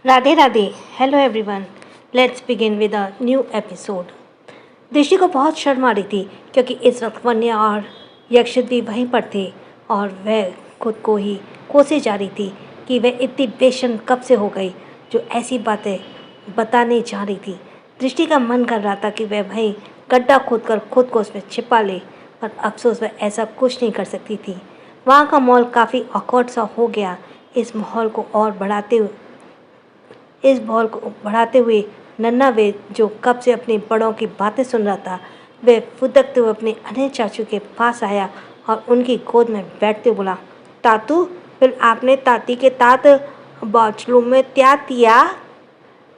Radhe Radhe. Hello everyone. Let's begin with a new episode. दृष्टि को बहुत शर्म आ रही थी क्योंकि इस वक्त वन्या और यक्षित भी वहीं पर थे और वह खुद को ही कोसे जा रही थी कि वह इतनी बेशर्म कब से हो गई जो ऐसी बातें बताने जा रही थी। दृष्टि का मन कर रहा था कि वह वहीं गड्ढा खोदकर खुद को उसमें छिपा ले, पर अफसोस वह ऐसा कुछ नहीं कर सकती थी। वहाँ का माहौल काफ़ी ऑकवर्ड सा हो गया। इस माहौल को बढ़ाते हुए नन्ना वेद, जो कब से अपने बड़ों की बातें सुन रहा था, वह फुदकते हुए अपने अनय चाचू के पास आया और उनकी गोद में बैठते बोला, तातू, फिर आपने ताती के तात बाथरूम में क्या किया?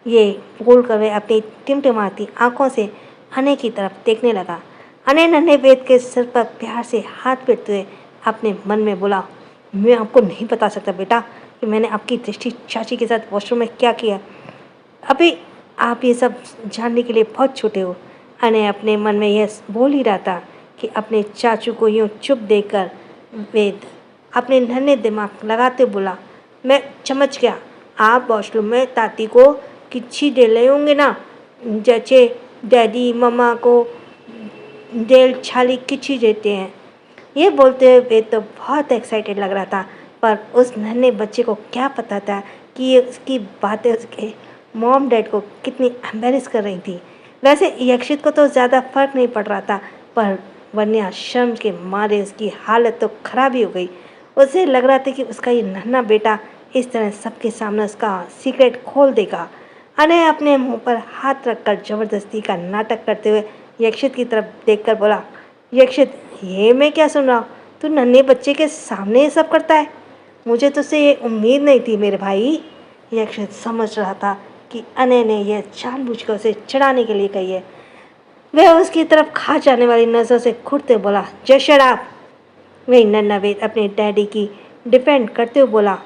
ये बोलकर वह अपनी टिमटिमाती आंखों से अनय की तरफ देखने लगा। अनय नन्हे वेद के सिर पर प्यार से हाथ फेरते हुए अपने मन में बोला, मैं आपको नहीं बता सकता बेटा कि मैंने आपकी दृष्टि चाची के साथ वॉशरूम में क्या किया। अभी आप ये सब जानने के लिए बहुत छोटे हो। अनय अपने मन में यह बोल ही रहा था कि अपने चाचू को यूँ चुप देखकर वेद अपने नन्हे दिमाग लगाते बोला, मैं समझ गया, आप वॉशरूम में ताती को किच्छी दे रहे होंगे ना, जैसे डैडी मम्मा को डेल छाली किच्छी देते हैं। ये बोलते हुए वेद तो बहुत एक्साइटेड लग रहा था, पर उस नन्हे बच्चे को क्या पता था कि ये उसकी बातें उसके मॉम डैड को कितनी एम्बेरस कर रही थी। वैसे यक्षित को तो ज़्यादा फर्क नहीं पड़ रहा था, पर वन्या शर्म के मारे उसकी हालत तो खराब ही हो गई। उसे लग रहा था कि उसका ये नन्हा बेटा इस तरह सबके सामने उसका सीक्रेट खोल देगा। अनय अपने मुंह पर हाथ रखकर जबरदस्ती का नाटक करते हुए यक्षित की तरफ देखकर बोला, यक्षित, ये मैं क्या सुन रहा हूँ? तू नन्हे बच्चे के सामने ये सब करता है? मुझे तुझसे ये उम्मीद नहीं थी मेरे भाई। यक्षित समझ रहा था कि अनय ने यह जानबूझकर उसे चिढ़ाने के लिए कही है। वह उसकी तरफ खा जाने वाली नजर से घूरते बोला, जय शराब। वही नन्हा वेद अपने डैडी की डिफेंड करते हुए बोला,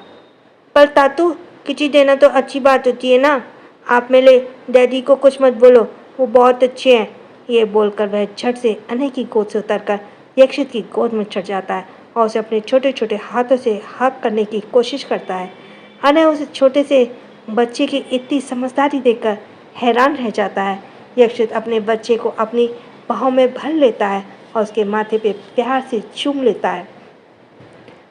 पर तातू, किसी देना तो अच्छी बात होती है ना। आप मेरे डैडी को कुछ मत बोलो, वो बहुत अच्छे हैं। ये बोलकर वह झट से अनय की गोद से उतरकर यक्षित की गोद में चढ़ जाता है और उसे अपने छोटे छोटे हाथों से हग करने की कोशिश करता है। अनय उस छोटे से बच्चे की इतनी समझदारी देखकर हैरान रह जाता है। यक्षित अपने बच्चे को अपनी बाहों में भर लेता है और उसके माथे पे प्यार से चूम लेता है।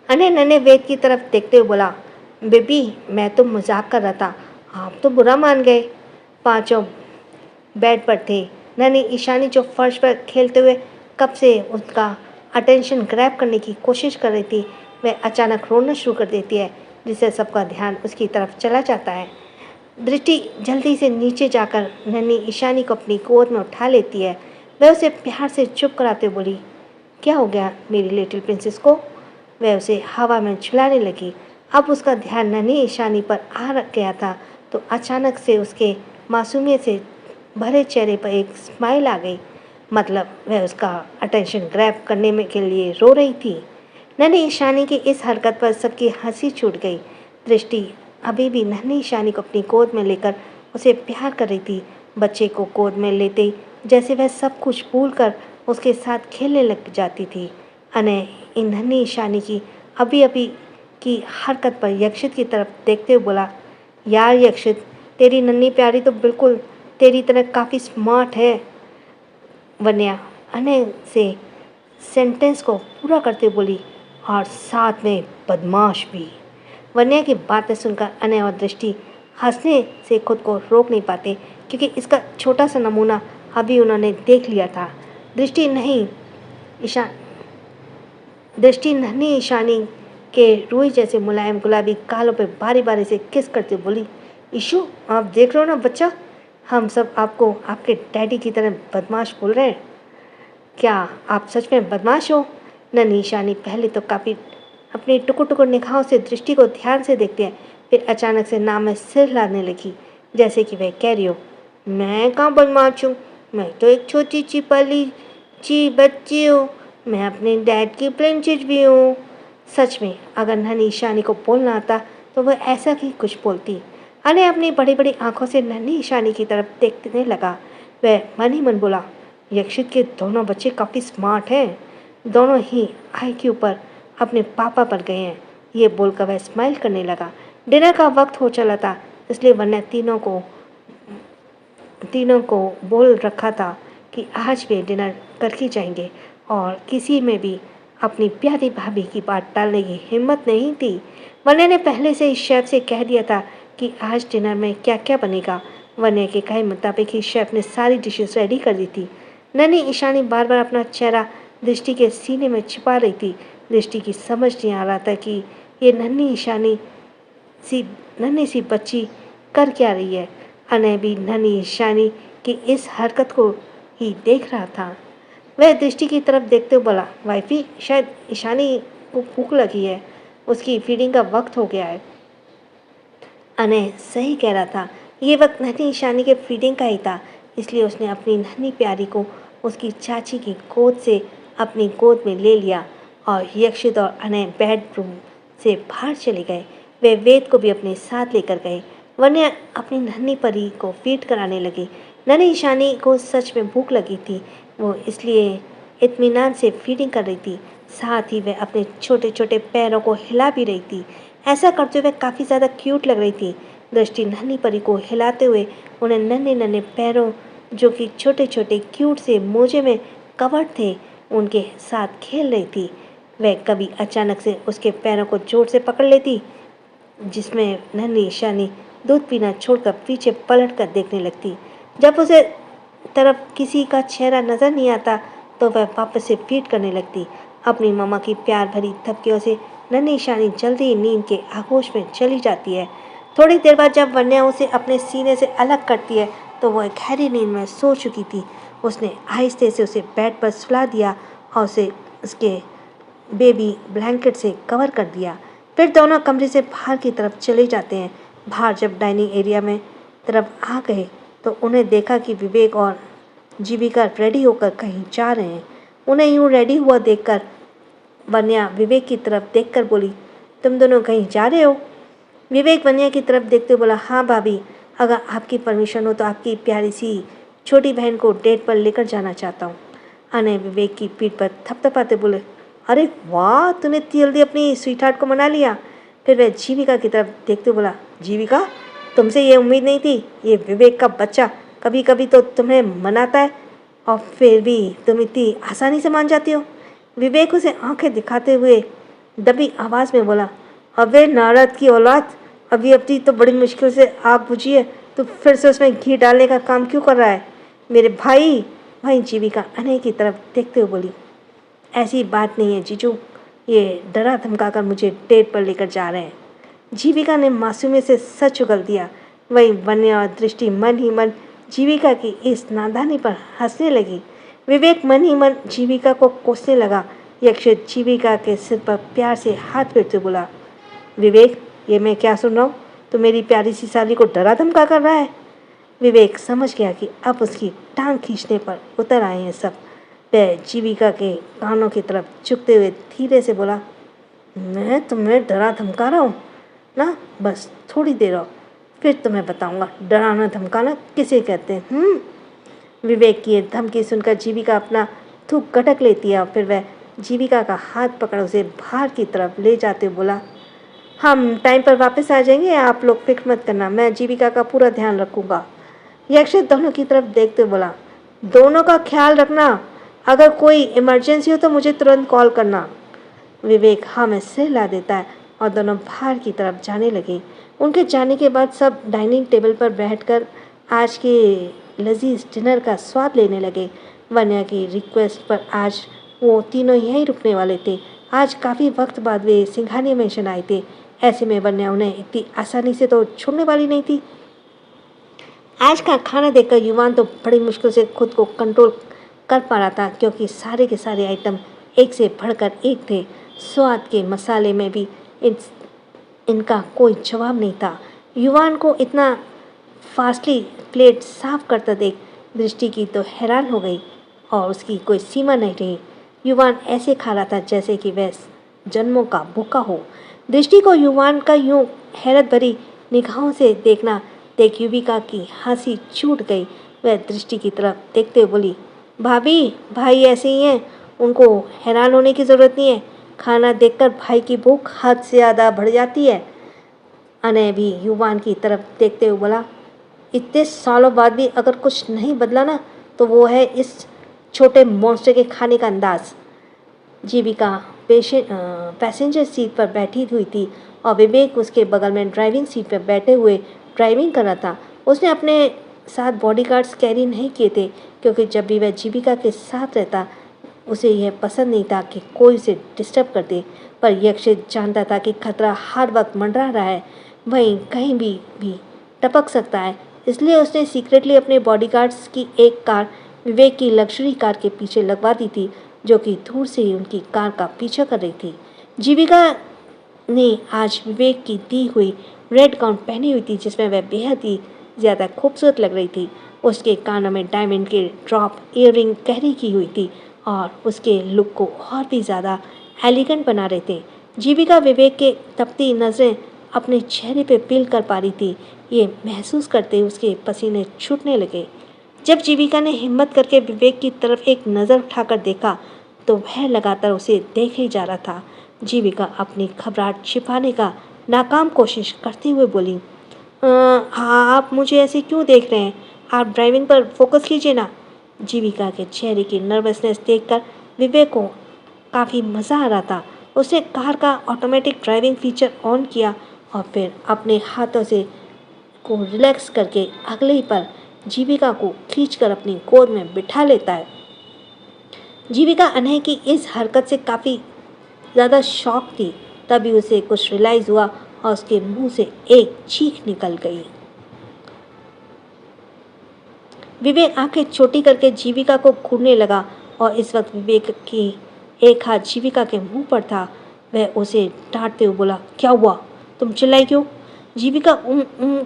अनय नन्हे वेद की तरफ देखते हुए बोला, बेबी, मैं तो मजाक कर रहा था, आप तो बुरा मान गए। पांचों बेड पर थे। नन्ही ईशानी जो फर्श पर खेलते हुए कब से उसका अटेंशन ग्रैब करने की कोशिश कर रही थी, वह अचानक रोना शुरू कर देती है, जिससे सबका ध्यान उसकी तरफ चला जाता है। दृष्टि जल्दी से नीचे जाकर नन्ही ईशानी को अपनी गोद में उठा लेती है। वह उसे प्यार से चुप कराते बोली, क्या हो गया मेरी लिटिल प्रिंसेस को? वह उसे हवा में झुलाने लगी। अब उसका ध्यान नन्ही ईशानी पर आ गया था तो अचानक से उसके मासूमियत से भरे चेहरे पर एक स्माइल आ गई। मतलब वह उसका अटेंशन ग्रैब करने में के लिए रो रही थी। नन्ही ईशानी की इस हरकत पर सबकी हंसी छूट गई। दृष्टि अभी भी नन्ही ईशानी को अपनी गोद में लेकर उसे प्यार कर रही थी। बच्चे को गोद में लेते ही जैसे वह सब कुछ भूलकर उसके साथ खेलने लग जाती थी। अनय इन नन्ही ईशानी की अभी अभी की हरकत पर यक्षित की तरफ देखते हुए बोला, यार यक्षित, तेरी नन्ही प्यारी तो बिल्कुल तेरी तरह काफ़ी स्मार्ट है। वन्या अनय से सेंटेंस को पूरा करते बोली, और साथ में बदमाश भी। वन्या की बातें सुनकर अनय और दृष्टि हंसने से खुद को रोक नहीं पाते, क्योंकि इसका छोटा सा नमूना अभी उन्होंने देख लिया था। दृष्टि नहीं ईशा दृष्टि नन्ही ईशानी के रूई जैसे मुलायम गुलाबी गालों पर बारी बारी से किस करते बोली, ईशु, आप देख रहे हो ना बच्चा, हम सब आपको आपके डैडी की तरह बदमाश बोल रहे हैं। क्या आप सच में बदमाश हो? नन्ही ईशानी पहले तो काफ़ी अपनी टुकुर टुकुर निगाहों से दृष्टि को ध्यान से देखते हैं, फिर अचानक से नाम में सिर हिलाने लगी, जैसे कि वह कह रही हो, मैं कहाँ बदमाश हूँ, मैं तो एक छोटी सी पली ची बच्ची हूँ, मैं अपने डैड की प्रिंसेस भी हूँ। सच में अगर नन्ही ईशानी को बोलना आता तो वह ऐसा ही कुछ बोलती। अनय अपनी बड़ी बड़ी आंखों से नन्ही ईशानी की तरफ देखने लगा। वह मन ही मन बोला, यक्षित के दोनों बच्चे काफ़ी स्मार्ट हैं, दोनों ही IQ पर अपने पापा पर गए हैं। ये बोलकर वह स्माइल करने लगा। डिनर का वक्त हो चला था। इसलिए वन्या तीनों को बोल रखा था कि आज वे डिनर करके जाएंगे और किसी में भी अपनी प्यारी भाभी की बात टालने की हिम्मत नहीं थी। वन्या ने पहले से ही शेफ से कह दिया था कि आज डिनर में क्या क्या बनेगा। वन्या के कहे मुताबिक ही शेफ ने सारी डिशेस रेडी कर दी थी। नन्ही ईशानी बार बार अपना चेहरा दृष्टि के सीने में छिपा रही थी। दृष्टि की समझ नहीं आ रहा था कि ये नन्ही सी बच्ची कर क्या रही है। अनय भी नन्ही ईशानी की इस हरकत को ही देख रहा था। वह दृष्टि की तरफ देखते हुए बोला, वाइफी, शायद ईशानी को भूख लगी है, उसकी फीडिंग का वक्त हो गया है। अनय सही कह रहा था। ये वक्त नन्ही ईशानी के फीडिंग का ही था, इसलिए उसने अपनी नन्ही प्यारी को उसकी चाची की गोद से अपनी गोद में ले लिया और यक्षित और अनय बेडरूम से बाहर चले गए। वे वेद को भी अपने साथ लेकर गए। वन्या अपनी नन्ही परी को फीड कराने लगी। नन्ही ईशानी को सच में भूख लगी थी, वो इसलिए इत्मीनान से फीडिंग कर रही थी। साथ ही वह अपने छोटे छोटे पैरों को हिला भी रही थी। ऐसा करते हुए काफ़ी ज़्यादा क्यूट लग रही थी। दृष्टि नन्ही परी को हिलाते हुए उन्हें नन्हे नन्हे पैरों जो कि छोटे छोटे क्यूट से मोजे में कवर्ड थे उनके साथ खेल रही थी। वह कभी अचानक से उसके पैरों को जोर से पकड़ लेती, जिसमें नन्ही ईशानी दूध पीना छोड़कर पीछे पलट कर देखने लगती। जब उसे तरफ किसी का चेहरा नजर नहीं आता तो वह वापस से फीड करने लगती। अपनी मामा की प्यार भरी थपकियों से नन्ही ईशानी जल्दी ही नींद के आगोश में चली जाती है। थोड़ी देर बाद जब वन्या उसे अपने सीने से अलग करती है तो वह गहरी नींद में सो चुकी थी। उसने आहिस्ते से उसे बेड पर सुला दिया और उसे उसके बेबी ब्लैंकेट से कवर कर दिया। फिर दोनों कमरे से बाहर की तरफ चले जाते हैं। बाहर जब डाइनिंग एरिया में तरफ आ गए तो उन्हें देखा कि विवेक और जीविका रेडी होकर कहीं जा रहे हैं। उन्हें यूं रेडी हुआ देखकर वन्या विवेक की तरफ देखकर बोली, तुम दोनों कहीं जा रहे हो? विवेक वन्या की तरफ देखते बोला, हाँ भाभी, अगर आपकी परमिशन हो तो आपकी प्यारी सी छोटी बहन को डेट पर लेकर जाना चाहता हूँ। अनय विवेक की पीठ पर थपथपाते बोले, अरे वाह, तूने इतनी जल्दी अपनी स्वीटहार्ट को मना लिया। फिर वह जीविका की तरफ देखते बोला, जीविका, तुमसे ये उम्मीद नहीं थी। ये विवेक का बच्चा कभी कभी तो तुम्हें मनाता है और फिर भी तुम इतनी आसानी से मान जाती हो। विवेक उसे आंखें दिखाते हुए दबी आवाज़ में बोला, अबे नारद की औलाद, अभी अपनी तो बड़ी मुश्किल से आग बुझी है, तो फिर से उसमें घी डालने का काम क्यों कर रहा है मेरे भाई? वहीं जीविका अनय की तरफ देखते हुए बोली, ऐसी बात नहीं है जीजू, ये डरा धमका कर मुझे डेट पर लेकर जा रहे हैं। जीविका ने मासूमी से सच उगल दिया। वहीं वन्या और दृष्टि मन ही मन जीविका की इस नादानी पर हंसने लगी। विवेक मन ही मन जीविका को कोसने लगा। यक्षित जीविका के सिर पर प्यार से हाथ फेरते बोला, विवेक, ये मैं क्या सुन रहा हूँ? तो मेरी प्यारी सी साली को डरा धमका कर रहा है। विवेक समझ गया कि अब उसकी टांग खींचने पर उतर आए हैं सब। वह जीविका के कानों की तरफ झुकते हुए धीरे से बोला, मैं तुम्हें डरा धमका रहा हूँ ना? बस थोड़ी देर और फिर तुम्हें बताऊंगा डराना धमकाना किसे कहते हैं। विवेक की ये धमकी सुनकर जीविका अपना थूक गटक लेती है और फिर वह जीविका का हाथ पकड़ उसे बाहर की तरफ ले जाते हुए बोला, हम टाइम पर वापस आ जाएंगे, आप लोग फिक्र मत करना, मैं जीविका का पूरा ध्यान रखूंगा। यक्षित दोनों की तरफ देखते बोला, दोनों का ख्याल रखना, अगर कोई इमरजेंसी हो तो मुझे तुरंत कॉल करना। विवेक हाँ में सिर हिला देता है और दोनों बाहर की तरफ जाने लगे। उनके जाने के बाद सब डाइनिंग टेबल पर बैठकर आज के लजीज डिनर का स्वाद लेने लगे। वन्या की रिक्वेस्ट पर आज वो तीनों यहीं रुकने वाले थे। आज काफ़ी वक्त बाद वे सिंघानिया मेंशन आए थे। ऐसे में वन्या उन्हें इतनी आसानी से तो छोड़ने वाली नहीं थी। आज का खाना देखकर युवान तो बड़ी मुश्किल से खुद को कंट्रोल कर पा रहा था, क्योंकि सारे के सारे आइटम एक से बढ़कर एक थे। स्वाद के मसाले में भी इनका कोई जवाब नहीं था। युवान को इतना फास्टली प्लेट साफ करता देख दृष्टि की तो हैरान हो गई और उसकी कोई सीमा नहीं रही। युवान ऐसे खा रहा था जैसे कि वह जन्मों का भूखा हो। दृष्टि को युवान का यूं हैरत भरी निगाहों से देखना देख युविका की हंसी छूट गई। वह दृष्टि की तरफ देखते हुए बोली, भाभी, भाई ऐसे ही हैं, उनको हैरान होने की ज़रूरत नहीं है। खाना देखकर भाई की भूख हद से ज़्यादा बढ़ जाती है। अनय भी युवान की तरफ देखते हुए बोला, इतने सालों बाद भी अगर कुछ नहीं बदला ना, तो वो है इस छोटे मॉन्स्टर के खाने का अंदाज। जीविका पैसेंजर सीट पर बैठी हुई थी और विवेक उसके बगल में ड्राइविंग सीट पर बैठे हुए ड्राइविंग कर रहा था। उसने अपने साथ बॉडीगार्ड्स कैरी नहीं किए थे, क्योंकि जब भी वह जीविका के साथ रहता उसे यह पसंद नहीं था कि कोई उसे डिस्टर्ब कर दे। पर यक्षित जानता था कि खतरा हर वक्त मंडरा रहा है, वहीं कहीं भी टपक सकता है। इसलिए उसने सीक्रेटली अपने बॉडीगार्ड्स की एक कार विवेक की लग्जरी कार के पीछे लगवा दी थी, जो कि दूर से ही उनकी कार का पीछा कर रही थी। जीविका ने आज विवेक की दी हुई रेड गाउन पहनी हुई थी, जिसमें वह बेहद ही ज़्यादा खूबसूरत लग रही थी। उसके कानों में डायमंड के ड्रॉप ईयररिंग कैरी की हुई थी और उसके लुक को और भी ज़्यादा एलिगेंट बना रहे थे। जीविका विवेक के तपती नज़रें अपने चेहरे पे फील कर पा रही थी। ये महसूस करते उसके पसीने छूटने लगे। जब जीविका ने हिम्मत करके विवेक की तरफ एक नज़र उठाकर देखा, तो वह लगातार उसे देख ही जा रहा था। जीविका अपनी घबराहट छिपाने का नाकाम कोशिश करते हुए बोली, हाँ, आप मुझे ऐसे क्यों देख रहे हैं? आप ड्राइविंग पर फोकस कीजिए ना। जीविका के चेहरे की नर्वसनेस देखकर विवेक को काफ़ी मज़ा आ रहा था। उसने कार का ऑटोमेटिक ड्राइविंग फीचर ऑन किया और फिर अपने हाथों से को रिलैक्स करके अगले ही पल जीविका को खींचकर अपनी गोद में बिठा लेता है। जीविका अनय की इस हरकत से काफ़ी ज़्यादा शॉक थी। तभी उसे कुछ रियलाइज़ हुआ और उसके मुंह से एक चीख निकल गई। विवेक आंखें छोटी करके जीविका को घूरने लगा और इस वक्त विवेक की एक हाथ जीविका के मुंह पर था। वह उसे डांटते हुए बोला, क्या हुआ? तुम चिल्लाई क्यों? जीविका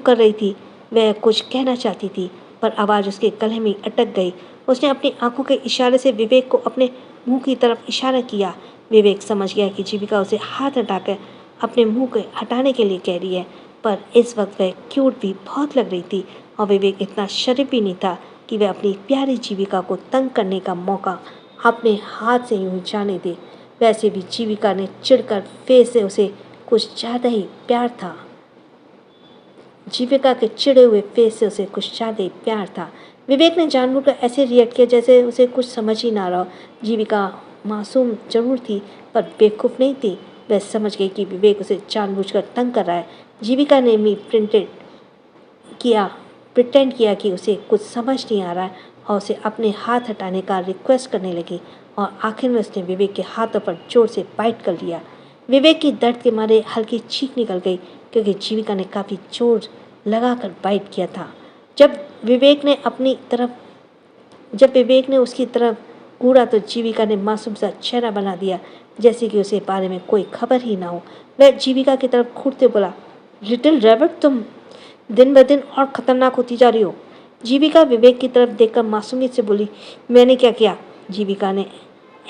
कर रही थी। वह कुछ कहना चाहती थी, पर आवाज़ उसके गले में अटक गई। उसने अपनी आंखों के इशारे से विवेक को अपने मुंह की तरफ इशारा किया। विवेक समझ गया कि जीविका उसे हाथ हटाकर अपने मुंह को हटाने के लिए कह रही है, पर इस वक्त वह क्यूट भी बहुत लग रही थी और विवेक इतना शरीफ भी नहीं था कि वह अपनी प्यारी जीविका को तंग करने का मौका अपने हाथ से यूं जाने दे। वैसे भी जीविका ने चिढ़कर फेस से उसे कुछ ज़्यादा ही प्यार था। जीविका के चिड़े हुए फेस से उसे कुछ ज़्यादा ही प्यार था। विवेक ने जानबूझकर ऐसे रिएक्ट किया जैसे उसे कुछ समझ ही ना रहा हो। जीविका मासूम जरूर थी, पर बेवकूफ़ नहीं थी। वह समझ गई कि विवेक उसे जानबूझकर तंग कर रहा है। जीविका ने भी प्रिटेंड किया कि उसे कुछ समझ नहीं आ रहा है और उसे अपने हाथ हटाने का रिक्वेस्ट करने लगी और आखिर में उसने विवेक के हाथों पर जोर से बाइट कर लिया। विवेक की दर्द के मारे हल्की चीख निकल गई, क्योंकि जीविका ने काफ़ी जोर लगाकर बाइट किया था। जब विवेक ने उसकी तरफ घूरा तो जीविका ने मासूम सा चेहरा बना दिया, जैसे कि उसे बारे में कोई खबर ही ना हो। वह जीविका की तरफ घूरते बोला, लिटिल रैबिट, तुम दिन ब दिन और खतरनाक होती जा रही हो। जीविका विवेक की तरफ देखकर मासूमियत से बोली, मैंने क्या किया? जीविका ने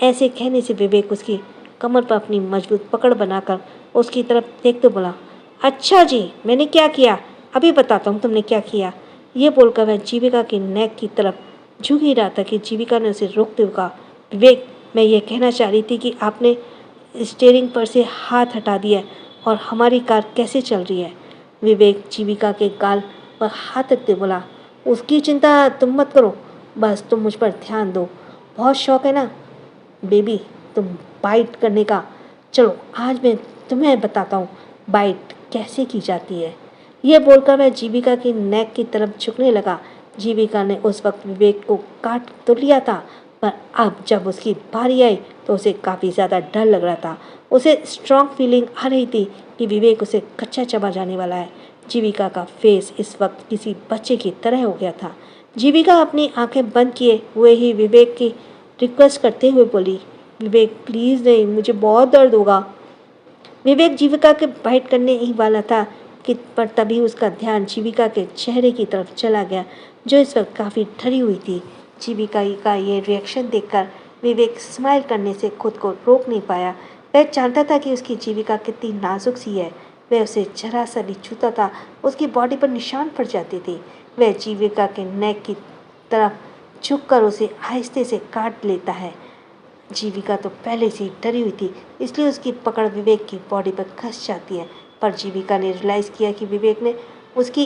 ऐसे कहने से विवेक उसकी कमर पर अपनी मजबूत पकड़ बनाकर उसकी तरफ देखते बोला, अच्छा जी, मैंने क्या किया? अभी बताता हूँ तुमने क्या किया। ये बोलकर वह जीविका की नेक की तरफ झुक ही रहा था कि जीविका ने उसे रोकते हुए कहा, विवेक, मैं ये कहना चाह रही थी कि आपने स्टीयरिंग पर से हाथ हटा दिया और हमारी कार कैसे चल रही है? विवेक जीविका के गाल पर हाथ रखते बोला, उसकी चिंता तुम मत करो, बस तुम मुझ पर ध्यान दो। बहुत शौक है ना बेबी तुम बाइट करने का? चलो आज मैं तुम्हें बताता हूँ बाइट कैसे की जाती है। यह बोलकर वह जीविका की नेक की तरफ झुकने लगा। जीविका ने उस वक्त विवेक को काट तो लिया था, पर अब जब उसकी बारी आई तो उसे काफ़ी ज़्यादा डर लग रहा था। उसे स्ट्रॉन्ग फीलिंग आ रही थी कि विवेक उसे कच्चा चबा जाने वाला है। जीविका का फेस इस वक्त किसी बच्चे की तरह हो गया था। जीविका अपनी आंखें बंद किए हुए ही विवेक की रिक्वेस्ट करते हुए बोली, विवेक प्लीज़ नहीं, मुझे बहुत दर्द होगा। विवेक जीविका के बाइट करने ही वाला था कि पर तभी उसका ध्यान जीविका के चेहरे की तरफ चला गया, जो इस वक्त काफ़ी डरी हुई थी। जीविका का ये रिएक्शन देखकर विवेक स्माइल करने से खुद को रोक नहीं पाया। वह जानता था कि उसकी जीविका कितनी नाजुक सी है। वह उसे जरा सा भी छूता था, उसकी बॉडी पर निशान पड़ जाते थे। वह जीविका के नेक की तरफ झुककर उसे आहिस्ते से काट लेता है। जीविका तो पहले से ही डरी हुई थी, इसलिए उसकी पकड़ विवेक की बॉडी पर खस जाती है। पर जीविका ने रियलाइज़ किया कि विवेक ने उसकी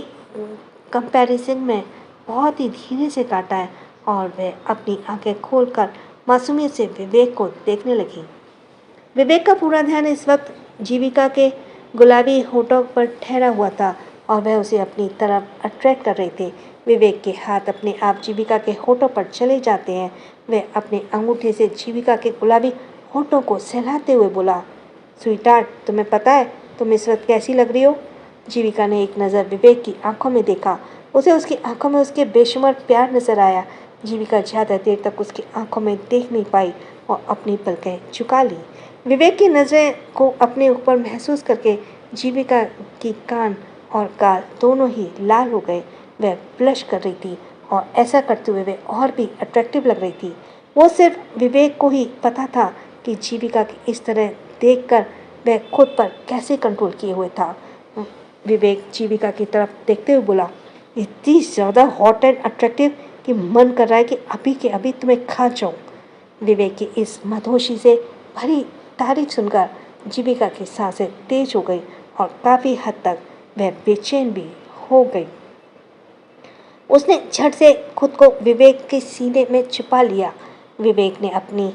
कंपैरिजन में बहुत ही धीरे से काटा है और वह अपनी आंखें खोलकर मासूमियत से विवेक को देखने लगी। विवेक का पूरा ध्यान इस वक्त जीविका के गुलाबी होठों पर ठहरा हुआ था और वह उसे अपनी तरफ अट्रैक्ट कर रहे थे। विवेक के हाथ अपने आप जीविका के होठों पर चले जाते हैं। वह अपने अंगूठे से जीविका के गुलाबी होठों को सहलाते हुए बोला, स्वीटार्ट, तुम्हें पता है तुम इस वक्त कैसी लग रही हो? जीविका ने एक नज़र विवेक की आंखों में देखा। उसे उसकी आंखों में उसके बेशुमार प्यार नजर आया। जीविका ज़्यादा देर तक उसकी आंखों में देख नहीं पाई और अपनी पलकें झुका ली। विवेक की नज़रें को अपने ऊपर महसूस करके जीविका की कान और गाल दोनों ही लाल हो गए। वह ब्लश कर रही थी और ऐसा करते हुए वह और भी अट्रैक्टिव लग रही थी। वो सिर्फ विवेक को ही पता था कि जीविका की इस तरह देखकर वह खुद पर कैसे कंट्रोल किए हुए था। विवेक जीविका की तरफ देखते हुए बोला, इतनी ज़्यादा हॉट एंड अट्रैक्टिव कि मन कर रहा है कि अभी के अभी तुम्हें खा जाऊँ। विवेक की इस मधोशी से भरी तारीफ सुनकर जीविका की सांसें तेज हो गई और काफ़ी हद तक वह बेचैन भी हो गई। उसने झट से खुद को विवेक के सीने में छिपा लिया। विवेक ने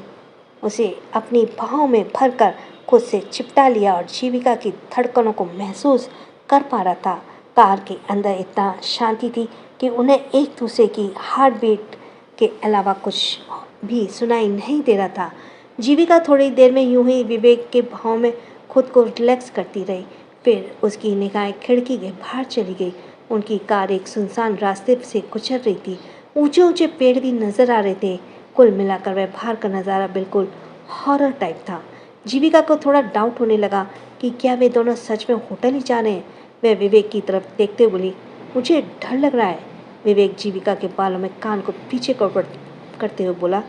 उसे अपनी बाहों में भरकर खुद से चिपटा लिया और जीविका की धड़कनों को महसूस कर पा रहा था। कार के अंदर इतना शांति थी कि उन्हें एक दूसरे की हार्ट बीट के अलावा कुछ भी सुनाई नहीं दे रहा था। जीविका थोड़ी देर में यूं ही विवेक के भाव में खुद को रिलैक्स करती रही। फिर उसकी निगाहें खिड़की के बाहर चली गई। उनकी कार एक सुनसान रास्ते से गुजर रही थी। ऊंचे ऊंचे पेड़ भी नजर आ रहे थे। कुल मिलाकर वह बाहर का नज़ारा बिल्कुल हॉरर टाइप था। जीविका को थोड़ा डाउट होने लगा कि क्या वे दोनों सच में होटल ही जा रहे हैं। वह विवेक की तरफ देखते हुए बोली, मुझे डर लग रहा है। विवेक जीविका के बालों में कान को पीछे करते हुए बोला,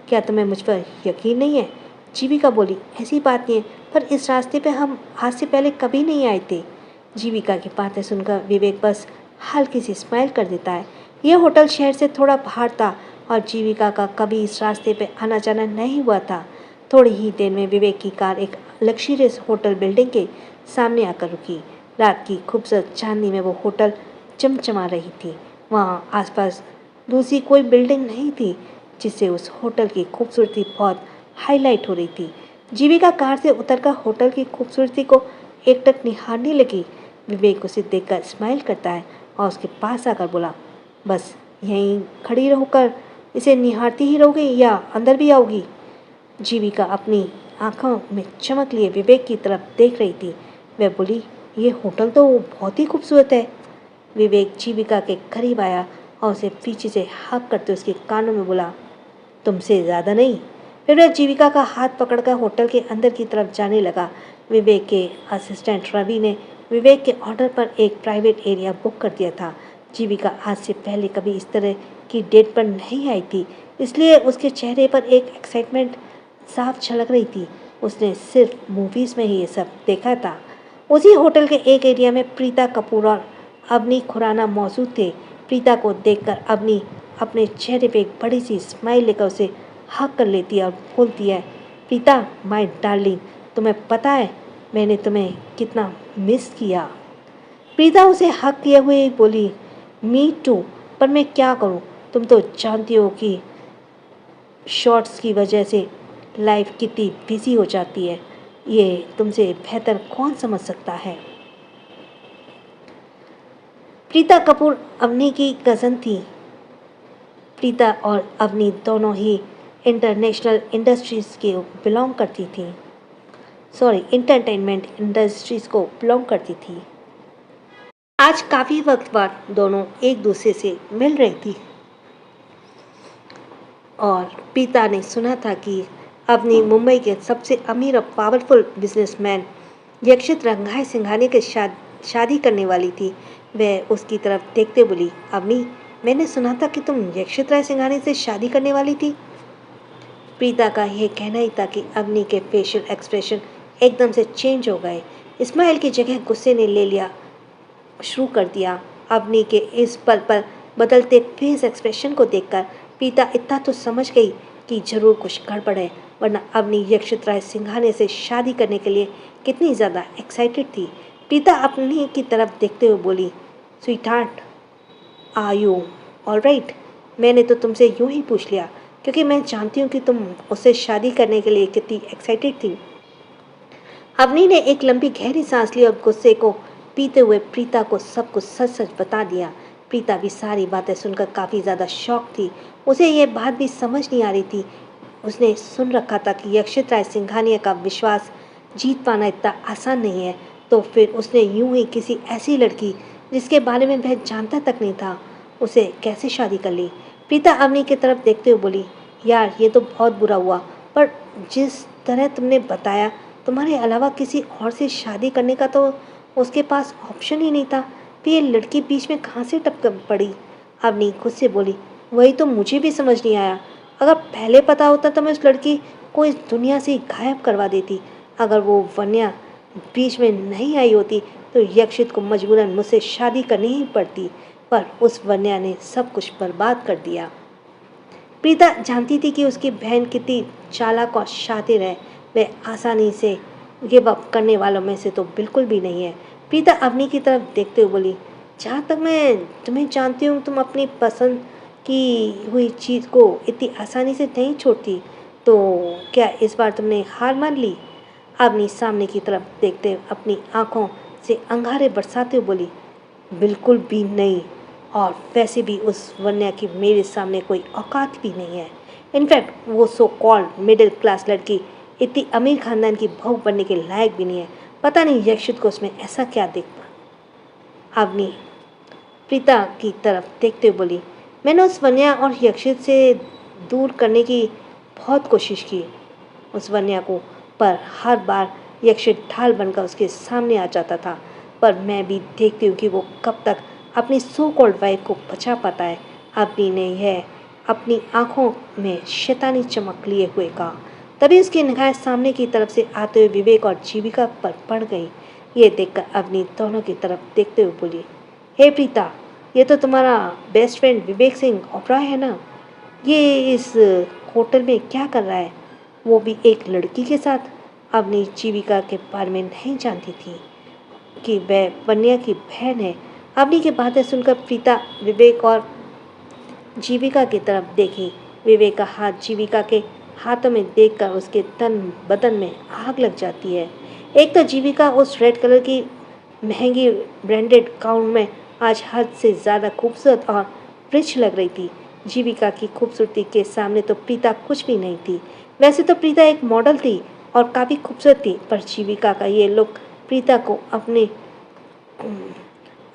क्या तुम्हें मुझ पर यकीन नहीं है? जीविका बोली, ऐसी बात नहीं है, पर इस रास्ते पे हम आज से पहले कभी नहीं आए थे। जीविका की बातें सुनकर विवेक बस हल्की सी स्माइल कर देता है। यह होटल शहर से थोड़ा बाहर था और जीविका का कभी इस रास्ते पे आना जाना नहीं हुआ था। थोड़ी ही देर में विवेक की कार एक लग्जरियस होटल बिल्डिंग के सामने आकर रुकी। रात की खूबसूरत चांदनी में वो होटल चमचमा रही थी। वहाँ आसपास दूसरी कोई बिल्डिंग नहीं थी, जिससे उस होटल की खूबसूरती बहुत हाईलाइट हो रही थी। जीविका कार से उतरकर होटल की खूबसूरती को एकटक निहारने लगी। विवेक उसे देखकर स्माइल करता है और उसके पास आकर बोला, बस यहीं खड़ी रहकर इसे निहारती ही रहोगी या अंदर भी आओगी? जीविका अपनी आंखों में चमक लिए विवेक की तरफ देख रही थी। वह बोली, ये होटल तो बहुत ही खूबसूरत है। विवेक जीविका के करीब आया और उसे पीछे से हक करते उसके कानों में बोला, तुमसे ज़्यादा नहीं। फिर वह जीविका का हाथ पकड़कर होटल के अंदर की तरफ जाने लगा। विवेक के असिस्टेंट रवि ने विवेक के ऑर्डर पर एक प्राइवेट एरिया बुक कर दिया था। जीविका आज से पहले कभी इस तरह की डेट पर नहीं आई थी, इसलिए उसके चेहरे पर एक एक्साइटमेंट साफ झलक रही थी। उसने सिर्फ मूवीज़ में ही ये सब देखा था। उसी होटल के एक एरिया में प्रीता कपूर और अवनी खुराना मौजूद थे। प्रीता को देखकर अवनी अपने चेहरे पे एक बड़ी सी स्माइल लेकर उसे हक कर लेती है और बोलती है, प्रीता माय डार्लिंग, तुम्हें पता है मैंने तुम्हें कितना मिस किया। प्रीता उसे हक किए हुए ही बोली, मी टू, पर मैं क्या करूं, तुम तो जानती हो कि शॉर्ट्स की वजह से लाइफ कितनी बिजी हो जाती है। ये तुमसे बेहतर कौन समझ सकता है। प्रीता कपूर अवनी की कज़न थी। प्रीता और अवनी दोनों ही इंटरनेशनल इंडस्ट्रीज़ के बिलोंग करती थी। एंटरटेनमेंट इंडस्ट्रीज़ को बिलोंग करती थी। आज काफ़ी वक्त बाद दोनों एक दूसरे से मिल रही थी और प्रीता ने सुना था कि अवनी मुंबई के सबसे अमीर और पावरफुल बिजनेसमैन यक्षित रंघाई सिंघानिया के शादी करने वाली थी। वह उसकी तरफ देखते बोली, अवनी, मैंने सुना था कि तुम यक्षित राय सिंघानिया से शादी करने वाली थी। प्रीता का यह कहना ही था कि अवनी के फेशियल एक्सप्रेशन एकदम से चेंज हो गए। स्माइल की जगह गुस्से ने ले लिया शुरू कर दिया। अवनी के इस पल पर बदलते फेस एक्सप्रेशन को देखकर प्रीता इतना तो समझ गई कि जरूर कुछ गड़बड़ है, वरना अवनी यक्षित राय सिंघानिया से शादी करने के लिए कितनी ज़्यादा एक्साइटेड थी। प्रीता अपनी की तरफ देखते हुए बोली, sweetheart, are you all right? मैंने तो तुमसे यूं ही पूछ लिया क्योंकि मैं जानती हूँ कि तुम उससे शादी करने के लिए कितनी एक्साइटेड थी। अवनी ने एक लंबी गहरी सांस ली और गुस्से को पीते हुए प्रीता को सब कुछ सच सच बता दिया। प्रीता भी सारी बातें सुनकर काफ़ी ज़्यादा शॉक थी। उसे ये बात भी समझ नहीं आ रही थी। उसने सुन रखा था कि यक्षित राय सिंघानिया का विश्वास जीत पाना इतना आसान नहीं है, तो फिर उसने यूं ही किसी ऐसी लड़की जिसके बारे में वह जानता तक नहीं था, उसे कैसे शादी कर ली। प्रीता अवनी की तरफ देखते हुए बोली, यार ये तो बहुत बुरा हुआ, पर जिस तरह तुमने बताया तुम्हारे अलावा किसी और से शादी करने का तो उसके पास ऑप्शन ही नहीं था, फिर ये लड़की बीच में कहाँ से टपक पड़ी। अवनी खुद से बोली, वही तो मुझे भी समझ नहीं आया। अगर पहले पता होता तो मैं उस लड़की को इस दुनिया से गायब करवा देती। अगर वो वन्या बीच में नहीं आई होती तो यक्षित को मजबूरन मुझसे शादी करनी ही पड़ती, पर उस वन्या ने सब कुछ बर्बाद कर दिया। प्रीता जानती थी कि उसकी बहन कितनी चालाक और शातिर है। वह आसानी से गिव अप करने वालों में से तो बिल्कुल भी नहीं है। प्रीता अवनी की तरफ देखते हुए बोली, जहाँ तक मैं तुम्हें जानती हूँ तुम अपनी पसंद की हुई चीज़ को इतनी आसानी से नहीं छोड़ती, तो क्या इस बार तुमने हार मान ली? अवनी सामने की तरफ देखते अपनी आंखों से अंगारे बरसाते हुए बोली, बिल्कुल भी नहीं, और वैसे भी उस वन्या की मेरे सामने कोई औकात भी नहीं है। इनफैक्ट वो सो कॉल्ड मिडिल क्लास लड़की इतनी अमीर खानदान की बहू बनने के लायक भी नहीं है। पता नहीं यक्षित को उसमें ऐसा क्या देख पा। अवनी प्रीता की तरफ देखते हुए बोली, मैंने उस वन्या और यक्षित से दूर करने की बहुत कोशिश की उस वन्या को, पर हर बार यक्षित ढाल बनकर उसके सामने आ जाता था। पर मैं भी देखती हूँ कि वो कब तक अपनी सो कॉल्ड वाइफ को बचा पाता है। अवनी ने यह अपनी आंखों में शैतानी चमक लिए हुए कहा। तभी उसकी निगाहें सामने की तरफ से आते हुए विवेक और जीविका पर पड़ गई। ये देखकर अवनी दोनों की तरफ देखते हुए बोली, हे प्रीता, ये तो तुम्हारा बेस्ट फ्रेंड विवेक सिंह ओबराय है ना? ये इस होटल में क्या कर रहा है, वो भी एक लड़की के साथ? अवनी जीविका के बारे में नहीं जानती थी कि वह वन्या की बहन है। अवनी की बातें सुनकर प्रीता विवेक और जीविका की तरफ देखी। विवेक का हाथ जीविका के हाथों में देखकर उसके तन बदन में आग लग जाती है। एक तो जीविका उस रेड कलर की महंगी ब्रांडेड गाउन में आज हद से ज़्यादा खूबसूरत और रिच लग रही थी। जीविका की खूबसूरती के सामने तो प्रीता कुछ भी नहीं थी। वैसे तो प्रीता एक मॉडल थी और काफ़ी खूबसूरत थी, पर जीविका का ये लुक प्रीता को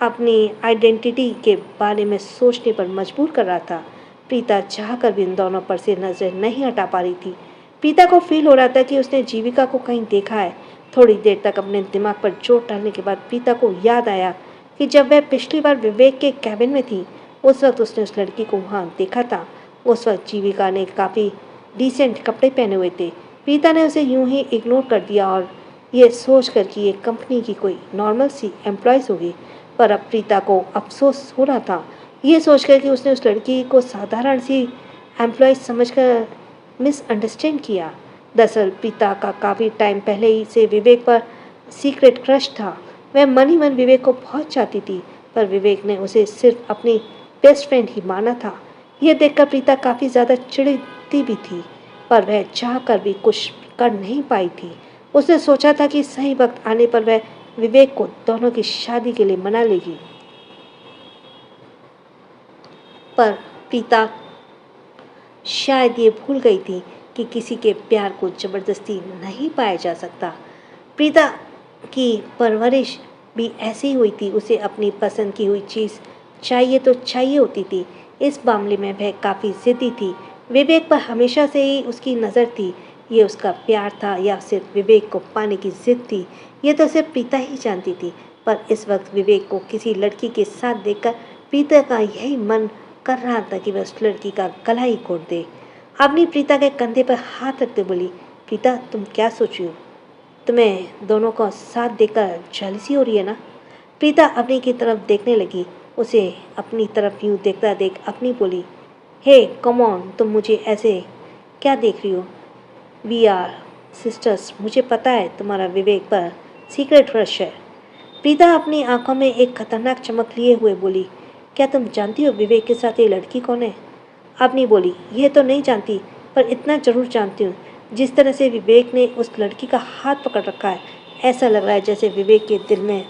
अपनी आइडेंटिटी के बारे में सोचने पर मजबूर कर रहा था। प्रीता चाहकर भी इन दोनों पर से नज़र नहीं हटा पा रही थी। प्रीता को फील हो रहा था कि उसने जीविका को कहीं देखा है। थोड़ी देर तक अपने दिमाग पर चोट डालने के बाद प्रीता को याद आया कि जब वह पिछली बार विवेक के कैबिन में थी, उस वक्त उसने उस लड़की को वहाँ देखा था। उस वक्त जीविका ने काफ़ी डिसेंट कपड़े पहने हुए थे। प्रीता ने उसे यूं ही इग्नोर कर दिया और ये सोच कर कि ये कंपनी की कोई नॉर्मल सी एम्प्लॉयज़ होगी। पर अब प्रीता को अफसोस हो रहा था, ये सोचकर कि उसने उस लड़की को साधारण सी एम्प्लॉय समझकर मिसअंडरस्टैंड किया। दरअसल प्रीता का काफ़ी टाइम पहले ही से विवेक पर सीक्रेट क्रश था। वह मन ही मन विवेक को बहुत चाहती थी, पर विवेक ने उसे सिर्फ अपनी बेस्ट फ्रेंड ही माना था। यह देखकर प्रीता काफ़ी ज़्यादा चिढ़ती भी थी, पर वह चाह कर भी कुछ कर नहीं पाई थी। उसने सोचा था कि सही वक्त आने पर वह विवेक को दोनों की शादी के लिए मना लेगी, पर प्रीता शायद ये भूल गई थी कि किसी के प्यार को ज़बरदस्ती नहीं पाया जा सकता। प्रीता की परवरिश भी ऐसी हुई थी, उसे अपनी पसंद की हुई चीज़ चाहिए तो चाहिए होती थी। इस मामले में वह काफ़ी ज़िद्दी थी। विवेक पर हमेशा से ही उसकी नज़र थी। ये उसका प्यार था या सिर्फ विवेक को पाने की ज़िद थी, ये तो सिर्फ प्रीता ही जानती थी। पर इस वक्त विवेक को किसी लड़की के साथ देखकर प्रीता का यही मन कर रहा था कि वह उस लड़की का गला ही घोट दे। अपनी प्रीता के कंधे पर हाथ रखते बोली, प्रीता तुम क्या सोच रही हो? तुम्हें दोनों को साथ देखकर जेलसी हो रही है ना? प्रीता अपनी की तरफ देखने लगी। उसे अपनी तरफ यूँ देखता देख अपनी बोली, हे कम ऑन, तुम मुझे ऐसे क्या देख रही हो? We are sisters. मुझे पता है तुम्हारा विवेक पर सीक्रेट क्रश है। प्रीता अपनी आंखों में एक खतरनाक चमक लिए हुए बोली, क्या तुम जानती हो विवेक के साथ ये लड़की कौन है? अपनी बोली, यह तो नहीं जानती, पर इतना जरूर जानती हूँ, जिस तरह से विवेक ने उस लड़की का हाथ पकड़ रखा है, ऐसा लग रहा है जैसे विवेक के दिल में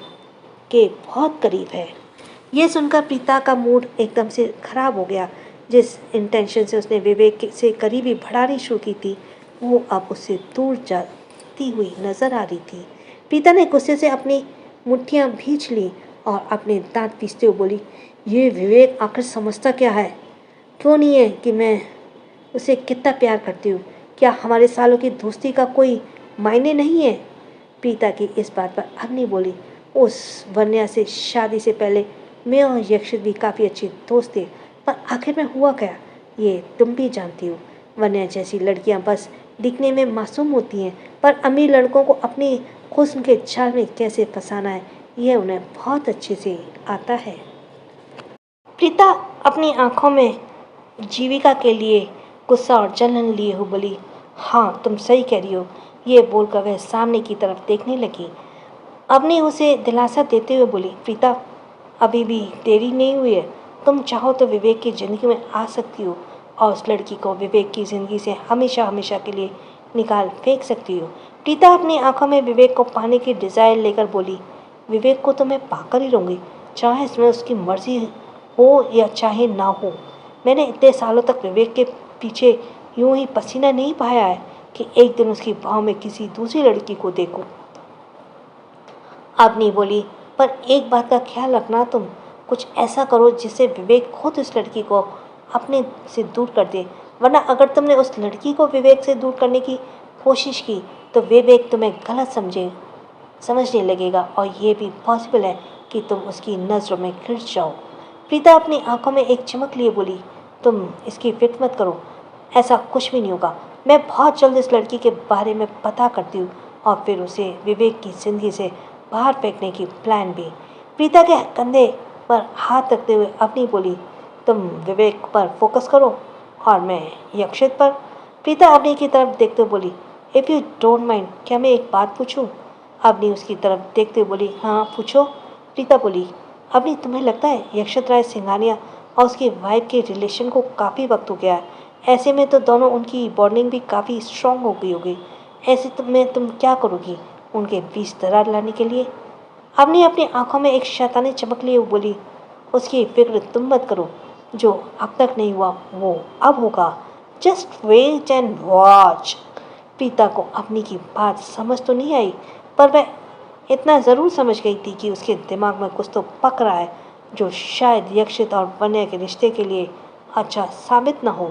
के बहुत करीब है। यह सुनकर प्रीता का मूड एकदम से खराब हो गया। जिस इंटेंशन से उसने विवेक से करीबी बढ़ानी शुरू की थी, वो अब उससे दूर जाती हुई नजर आ रही थी। प्रीता ने गुस्से से अपनी मुट्ठियां भींच ली और अपने दांत पीसते हुए बोली, ये विवेक आखिर समझता क्या है? क्यों नहीं है कि मैं उसे कितना प्यार करती हूँ? क्या हमारे सालों की दोस्ती का कोई मायने नहीं है? प्रीता की इस बात पर अग्नि बोली, उस वन्या से शादी से पहले मैं और यक्षित भी काफ़ी अच्छे दोस्त थे, पर आखिर में हुआ क्या, ये तुम भी जानती हो। वन्या जैसी लड़कियां बस दिखने में मासूम होती हैं, पर अमीर लड़कों को अपनी हुस्न के जाल में कैसे फंसाना है, यह उन्हें बहुत अच्छे से आता है। प्रीता अपनी आंखों में जीविका के लिए गुस्सा और जलन लिए हुए बोली, हाँ तुम सही कह रही हो। ये बोलकर वह सामने की तरफ देखने लगी। अवनी उसे दिलासा देते हुए बोली, प्रीता अभी भी देरी नहीं हुई है, तुम चाहो तो विवेक की ज़िंदगी में आ सकती हो और उस लड़की को विवेक की ज़िंदगी से हमेशा हमेशा के लिए निकाल फेंक सकती हो। प्रीता अपनी आंखों में विवेक को पाने की डिज़ायर लेकर बोली, विवेक को तो मैं पाकर ही रहूँगी, चाहे इसमें उसकी मर्जी हो या चाहे ना हो। मैंने इतने सालों तक विवेक के पीछे यूं ही पसीना नहीं बहाया है कि एक दिन उसकी बाहों में किसी दूसरी लड़की को देखूं। अवनी बोली, पर एक बात का ख्याल रखना, तुम कुछ ऐसा करो जिससे विवेक खुद उस लड़की को अपने से दूर कर दे, वरना अगर तुमने उस लड़की को विवेक से दूर करने की कोशिश की तो विवेक तुम्हें गलत समझने लगेगा और ये भी पॉसिबल है कि तुम उसकी नज़रों में गिर जाओ। प्रीता अपनी आंखों में एक चमक लिए बोली, तुम इसकी फिक्र मत करो, ऐसा कुछ भी नहीं होगा। मैं बहुत जल्द इस लड़की के बारे में पता करती हूँ और फिर उसे विवेक की ज़िंदगी से बाहर फेंकने की प्लान भी। प्रीता के कंधे पर हाथ रखते हुए अपनी बोली, तुम विवेक पर फोकस करो और मैं यक्षित पर। प्रीता अवनी की तरफ देखते हुए बोली, इफ़ यू डोंट माइंड, क्या मैं एक बात पूछूं? अवनी उसकी तरफ देखते हुए बोली, हाँ पूछो। प्रीता बोली, अवनी तुम्हें लगता है यक्षित राय सिंघानिया और उसकी वाइफ के रिलेशन को काफ़ी वक्त हो गया है, ऐसे में तो दोनों उनकी बॉन्डिंग भी काफ़ी स्ट्रॉन्ग हो गई होगी, ऐसे में तुम क्या करोगी उनके बीच दरार लाने के लिए? अवनी अपनी आंखों में एक शैतानी चमक लिए बोली, उसकी फिक्र तुम मत करो, जो अब तक नहीं हुआ वो अब होगा, just wait and watch. Preeta को अपनी की बात समझ तो नहीं आई, पर वह इतना ज़रूर समझ गई थी कि उसके दिमाग में कुछ तो पक रहा है जो शायद यक्षित और वन्या के रिश्ते के लिए अच्छा साबित न हो।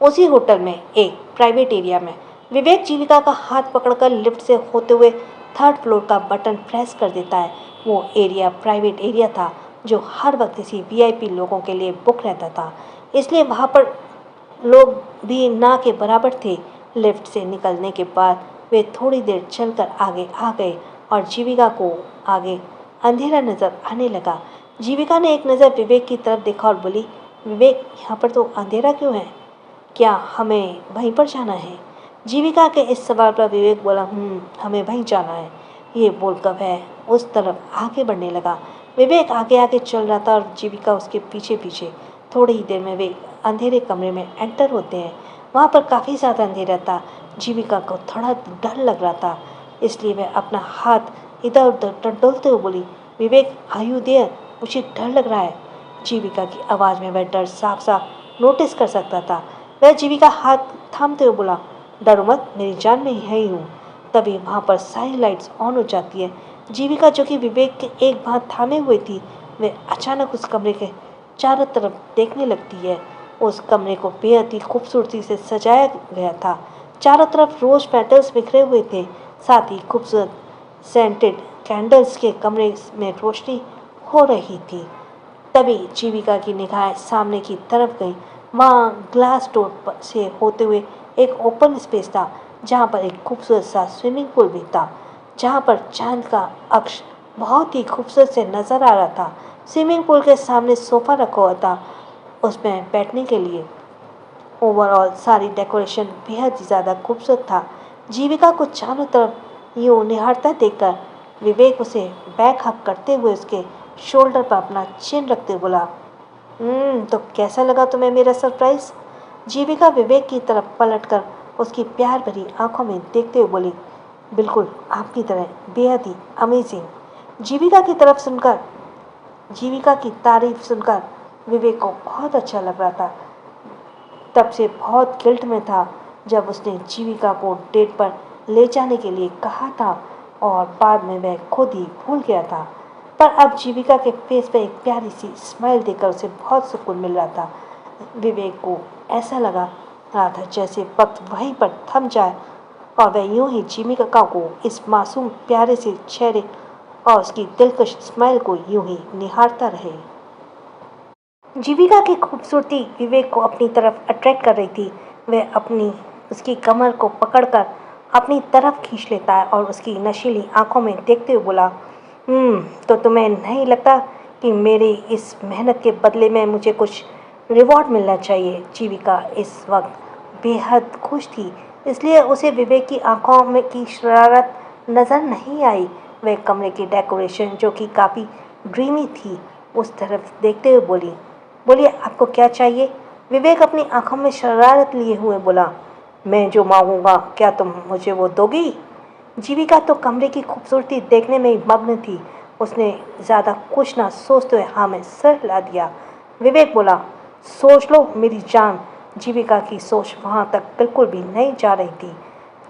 उसी होटल में एक प्राइवेट एरिया में विवेक जीविका का हाथ पकड़कर लिफ्ट से होते हुए थर्ड फ्लोर का बटन प्रेस कर देता है। वो एरिया प्राइवेट एरिया था जो हर वक्त किसी वीआईपी लोगों के लिए बुक रहता था, इसलिए वहाँ पर लोग भी ना के बराबर थे। लिफ्ट से निकलने के बाद वे थोड़ी देर चलकर आगे आ गए और जीविका को आगे अंधेरा नजर आने लगा। जीविका ने एक नज़र विवेक की तरफ देखा और बोली, विवेक यहाँ पर तो अंधेरा क्यों है, क्या हमें वहीं पर जाना है? जीविका के इस सवाल पर विवेक बोला, हमें वहीं जाना है। ये बोलकर वह उस तरफ आगे बढ़ने लगा। विवेक आगे आगे चल रहा था और जीविका उसके पीछे पीछे। थोड़ी ही देर में वे अंधेरे कमरे में एंटर होते हैं। वहाँ पर काफ़ी ज़्यादा अंधेरा था। जीविका को थोड़ा डर लग रहा था, इसलिए वह अपना हाथ इधर उधर टटोलते हुए बोली, विवेक आयु देयर, मुझे डर लग रहा है। जीविका की आवाज़ में वह डर साफ साफ नोटिस कर सकता था। वह जीविका हाथ थामते हुए बोला, डरो मत, मेरी जान में है ही हूँ। तभी वहाँ पर सारी लाइट्स ऑन हो जाती है। जीविका जो कि विवेक के एक हाथ थामे हुए थी, वह अचानक उस कमरे के चारों तरफ देखने लगती है। उस कमरे को बेहद ही खूबसूरती से सजाया गया था। चारों तरफ रोज पेटल्स बिखरे हुए थे, साथ ही खूबसूरत सेंटेड कैंडल्स के कमरे में रोशनी हो रही थी। तभी जीविका की निगाहें सामने की तरफ गई। वहाँ ग्लास डोर से होते हुए एक ओपन स्पेस था, जहाँ पर एक खूबसूरत सा स्विमिंग पूल भी था, जहाँ पर चांद का अक्ष बहुत ही खूबसूरत से नजर आ रहा था। स्विमिंग पूल के सामने सोफा रखा हुआ था उसमें बैठने के लिए। ओवरऑल सारी डेकोरेशन बेहद ही ज़्यादा खूबसूरत था। जीविका को चारों तरफ यूँ निहारता देखकर विवेक उसे बैक हक करते हुए उसके शोल्डर पर अपना चिन रखते हुए बोला, तो कैसा लगा तुम्हें मेरा सरप्राइज? जीविका विवेक की तरफ पलटकर उसकी प्यार भरी आंखों में देखते हुए बोली, बिल्कुल आपकी तरह, बेहद ही अमेजिंग। जीविका की तारीफ सुनकर विवेक को बहुत अच्छा लग रहा था। तब से बहुत गिल्ट में था जब उसने जीविका को डेट पर ले जाने के लिए कहा था और बाद में वह खुद ही भूल गया था। पर अब जीविका के फेस पर एक प्यारी सी स्माइल देखकर उसे बहुत सुकून मिल रहा था। विवेक को ऐसा लगा रहा था जैसे वक्त वहीं पर थम जाए और वह यूं ही जीविका को इस मासूम प्यारे से चेहरे और उसकी दिलकश स्माइल को यूं ही निहारता रहे। जीविका की खूबसूरती विवेक को अपनी तरफ अट्रैक्ट कर रही थी। वह उसकी कमर को पकड़कर अपनी तरफ खींच लेता है और उसकी नशीली आंखों में देखते हुए बोला, तो तुम्हें नहीं लगता कि मेरी इस मेहनत के बदले में मुझे कुछ रिवॉर्ड मिलना चाहिए? जीविका इस वक्त बेहद खुश थी, इसलिए उसे विवेक की आंखों में की शरारत नज़र नहीं आई। वह कमरे की डेकोरेशन जो कि काफ़ी ड्रीमी थी उस तरफ देखते हुए बोली, बोलिए आपको क्या चाहिए? विवेक अपनी आंखों में शरारत लिए हुए बोला, मैं जो मांगूंगा क्या तुम मुझे वो दोगी? जीविका तो कमरे की खूबसूरती देखने में ही मग्न थी। उसने ज़्यादा कुछ ना सोचते हुए हाँ में सर हिला दिया। विवेक बोला, सोच लो मेरी जान। जीविका की सोच वहाँ तक बिल्कुल भी नहीं जा रही थी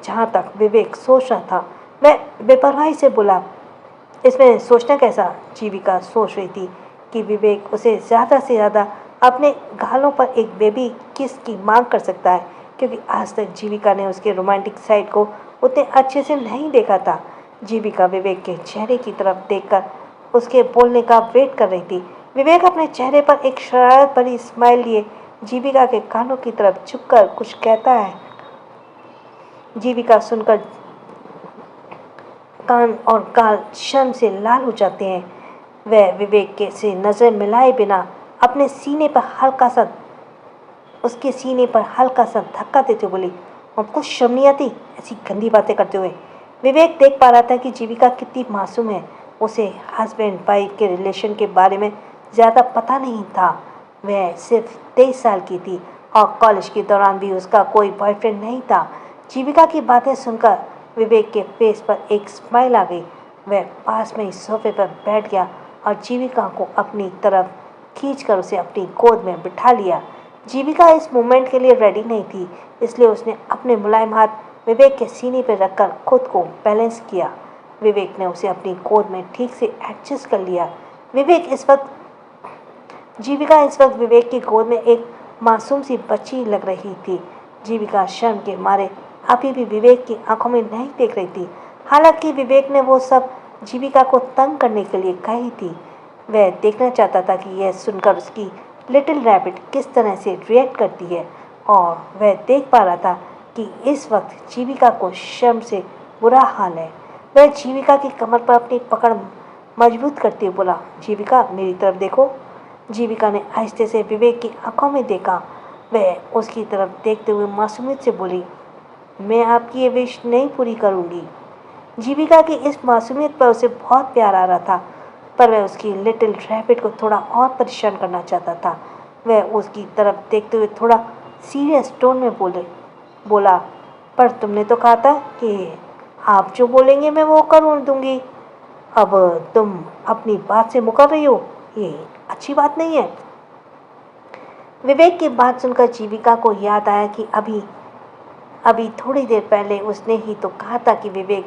जहाँ तक विवेक सोच रहा था। वह बेपरवाही से बोला, इसमें सोचना कैसा? जीविका सोच रही थी कि विवेक उसे ज़्यादा से ज़्यादा अपने गालों पर एक बेबी किस की मांग कर सकता है, क्योंकि आज तक जीविका ने उसके रोमांटिक साइड को उतने अच्छे से नहीं देखा था। जीविका विवेक के चेहरे की तरफ देखकर उसके बोलने का वेट कर रही थी। विवेक अपने चेहरे पर एक शरारत भरी स्माइल लिए जीविका के कानों की तरफ झुककर कुछ कहता है। जीविका सुनकर कान और गाल शर्म से लाल हो जाते हैं। वह विवेक के से नज़र मिलाए बिना अपने उसके सीने पर हल्का सा धक्का देते बोली, और कुछ शर्म नहीं आती ऐसी गंदी बातें करते हुए? विवेक देख पा रहा था कि जीविका कितनी मासूम है। उसे हस्बैंड वाइफ के रिलेशन के बारे में ज़्यादा पता नहीं था। वह सिर्फ 23 साल की थी और कॉलेज के दौरान भी उसका कोई बॉयफ्रेंड नहीं था। जीविका की बातें सुनकर विवेक के फेस पर एक स्माइल आ गई। वह पास में ही सोफे पर बैठ गया और जीविका को अपनी तरफ खींचकर उसे अपनी गोद में बिठा लिया। जीविका इस मोमेंट के लिए रेडी नहीं थी, इसलिए उसने अपने मुलायम हाथ विवेक के सीने पर रखकर खुद को बैलेंस किया। विवेक ने उसे अपनी गोद में ठीक से एडजस्ट कर लिया। जीविका इस वक्त विवेक की गोद में एक मासूम सी बच्ची लग रही थी। जीविका शर्म के मारे अभी भी विवेक की आंखों में नहीं देख रही थी। हालांकि विवेक ने वो सब जीविका को तंग करने के लिए कही थी। वह देखना चाहता था कि यह सुनकर उसकी लिटिल रैबिट किस तरह से रिएक्ट करती है, और वह देख पा रहा था कि इस वक्त जीविका को शर्म से बुरा हाल है। वह जीविका की कमर पर अपनी पकड़ मजबूत करते हुए बोला, जीविका मेरी तरफ देखो। जीविका ने आहिस्ते से विवेक की आंखों में देखा। वह उसकी तरफ देखते हुए मासूमियत से बोली, मैं आपकी ये विश नहीं पूरी करूँगी। जीविका की इस मासूमियत पर उसे बहुत प्यार आ रहा था, पर वह उसकी लिटिल रैबिट को थोड़ा और परेशान करना चाहता था। वह उसकी तरफ देखते हुए थोड़ा सीरियस टोन में बोला, पर तुमने तो कहा था कि आप जो बोलेंगे मैं वो कर दूंगी। अब तुम अपनी बात से मुकर रही हो, ये अच्छी बात नहीं है। विवेक की बात सुनकर जीविका को याद आया कि अभी थोड़ी देर पहले उसने ही तो कहा था कि विवेक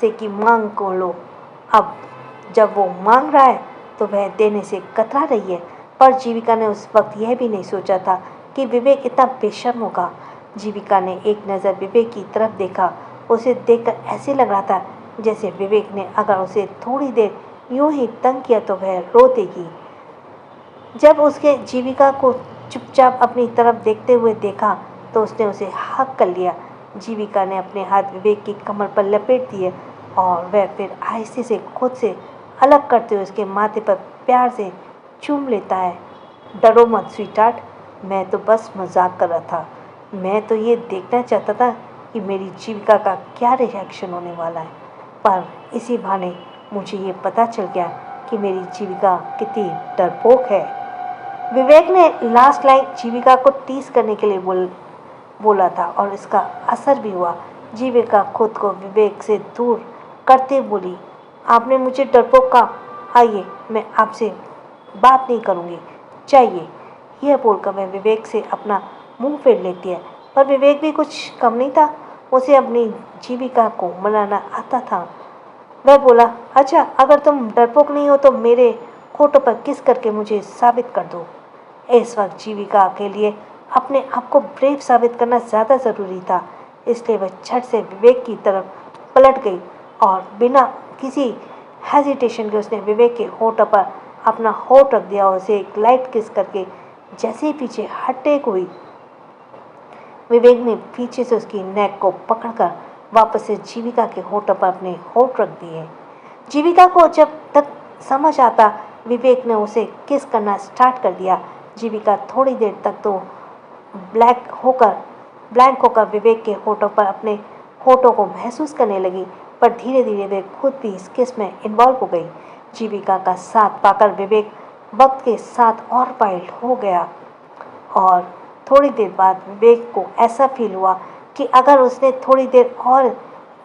से कि मांग को लो। अब जब वो मांग रहा है तो वह देने से कतरा रही है। पर जीविका ने उस वक्त यह भी नहीं सोचा था कि विवेक इतना बेशर्म होगा। जीविका ने एक नज़र विवेक की तरफ देखा। उसे देखकर ऐसे लग रहा था जैसे विवेक ने अगर उसे थोड़ी देर यूं ही तंग किया तो वह रो देगी। जब उसके जीविका को चुपचाप अपनी तरफ देखते हुए देखा तो उसने उसे हक कर लिया। जीविका ने अपने हाथ विवेक की कमर पर लपेट दिए और वह फिर आहिस्ते से खुद से अलग करते हुए उसके माथे पर प्यार से चूम लेता है। डरो मत स्वीटहार्ट, मैं तो बस मजाक कर रहा था। मैं तो ये देखना चाहता था कि मेरी जीविका का क्या रिएक्शन होने वाला है। पर इसी बहाने मुझे ये पता चल गया कि मेरी जीविका कितनी डरपोक है। विवेक ने लास्ट लाइन जीविका को टीज करने के लिए बोला था और इसका असर भी हुआ। जीविका खुद को विवेक से दूर करते बोली, आपने मुझे डरपोक कहा, आइए मैं आपसे बात नहीं करूँगी, चाहिए। यह बोलकर वह विवेक से अपना मुंह फेर लेती है, पर विवेक भी कुछ कम नहीं था। उसे अपनी जीविका को मनाना आता था। वह बोला, अच्छा अगर तुम डरपोक नहीं हो तो मेरे होठों पर किस करके मुझे साबित कर दो। इस वक्त जीविका के लिए अपने आप को ब्रेव साबित करना ज़्यादा ज़रूरी था, इसलिए वह झट से विवेक की तरफ पलट गई और बिना किसी हेजिटेशन के उसने विवेक के होठों पर अपना होठ रख दिया और उसे एक लाइट किस करके जैसे ही पीछे हटने को हुई, विवेक ने पीछे से उसकी नेक को पकड़कर वापस से जीविका के होठों पर अपने होठ रख दिए। जीविका को जब तक समझ आता, विवेक ने उसे किस करना स्टार्ट कर दिया। जीविका थोड़ी देर तक तो ब्लैंक होकर विवेक के होठों पर अपने होठों को महसूस करने लगी, पर धीरे धीरे वे खुद भी इस किस में इन्वॉल्व हो गई। जीविका का साथ पाकर विवेक वक्त के साथ और वाइल्ड हो गया और थोड़ी देर बाद विवेक को ऐसा फील हुआ कि अगर उसने थोड़ी देर और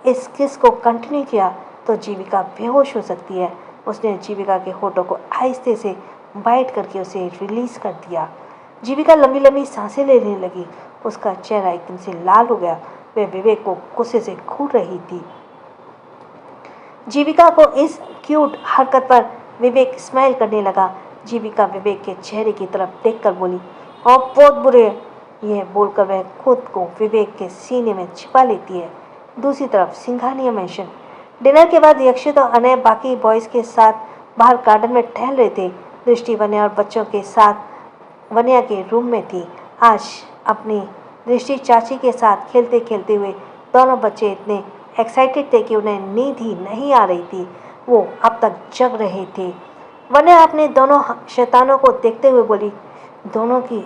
इस किस को कंटिन्यू किया तो जीविका बेहोश हो सकती है। उसने जीविका के होठों को आहिस्ते से बाइट करके उसे रिलीज कर दिया। जीविका लंबी लंबी सांसें लेने लगी। उसका चेहरा एकदम से लाल हो गया। वह विवेक को गुस्से से घूर रही थी। जीविका को इस क्यूट हरकत पर विवेक स्माइल करने लगा। जीविका विवेक के चेहरे की तरफ देखकर बोली, आप बहुत बुरे हैं। यह बोलकर वह खुद को विवेक के सीने में छिपा लेती है। दूसरी तरफ सिंघानिया मैंशन। डिनर के बाद यक्षित और अनय बाकी बॉयज़ के साथ बाहर गार्डन में टहल रहे थे। दृष्टि वन्या और बच्चों के साथ वन्या के रूम में थी। आज अपनी दृष्टि चाची के साथ खेलते खेलते हुए दोनों बच्चे इतने एक्साइटेड थे कि उन्हें नींद ही नहीं आ रही थी। वो अब तक जग रहे थे। वन्या अपने दोनों शैतानों को देखते हुए बोली, दोनों की